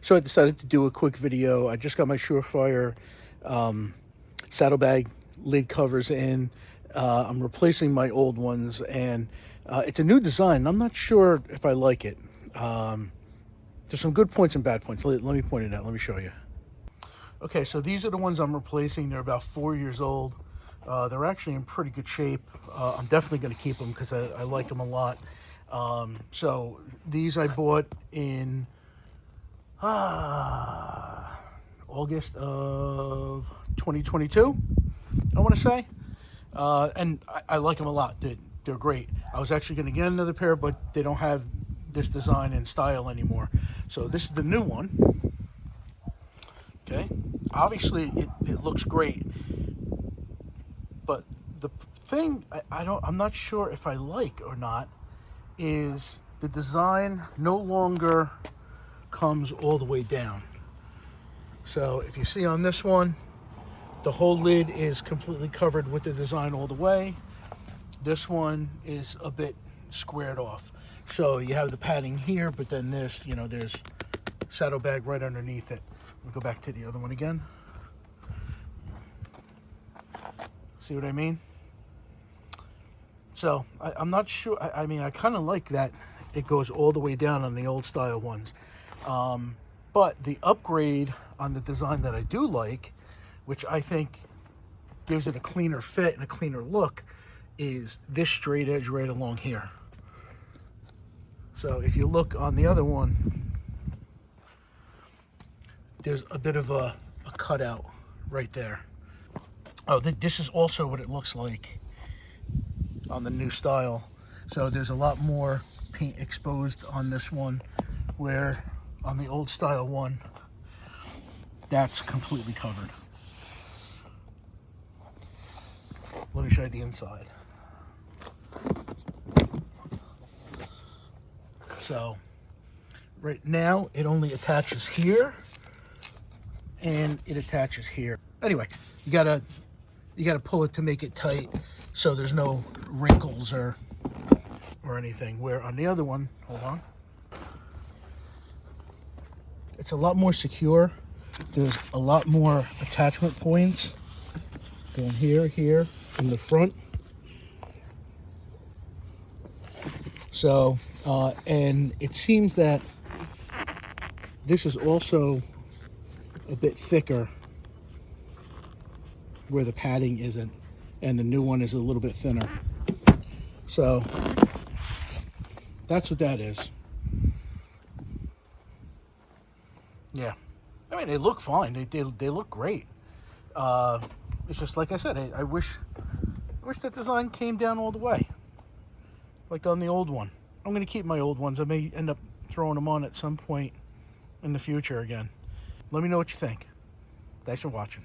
So I decided to do a quick video. I just got my ShoreFire Saddlebag lid covers in. I'm replacing my old ones, and it's a new design. I'm not sure if I like it. There's some good points and bad points. Let me point it out. Let me show you. Okay, so these are the ones I'm replacing. They're about 4 years old. They're actually in pretty good shape. I'm definitely going to keep them because I like them a lot. So these I bought in August of 2022, I want to say. And I like them a lot. They're great. I was actually going to get another pair, but they don't have this design and style anymore. So this is the new one. Okay, obviously it looks great, but the thing I'm not sure if I like or not is the design no longer comes all the way down. So if you see on this one, the whole lid is completely covered with the design all the way. This one is a bit squared off. So you have the padding here, but then this, there's saddlebag right underneath it. We'll go back to the other one again. See what I mean? So I'm not sure. I mean, I kind of like that it goes all the way down on the old style ones. But the upgrade on the design that I do like, which I think gives it a cleaner fit and a cleaner look, is this straight edge right along here. So if you look on the other one, there's a bit of a cutout right there. Oh, this is also what it looks like on the new style. So there's a lot more paint exposed on this one, where on the old style one, that's completely covered. Let me show you the inside. So right now it only attaches here, and it attaches here. Anyway, you gotta pull it to make it tight so there's no wrinkles or anything. Where on the other one, hold on, it's a lot more secure. There's a lot more attachment points going here in the front. So and it seems that this is also a bit thicker where the padding isn't, and the new one is a little bit thinner. So that's what that is. Yeah, I mean, they look fine. They look great. It's just like I said, I wish that design came down all the way, like on the old one. I'm going to keep my old ones. I may end up throwing them on at some point in the future again. Let me know what you think. Thanks for watching.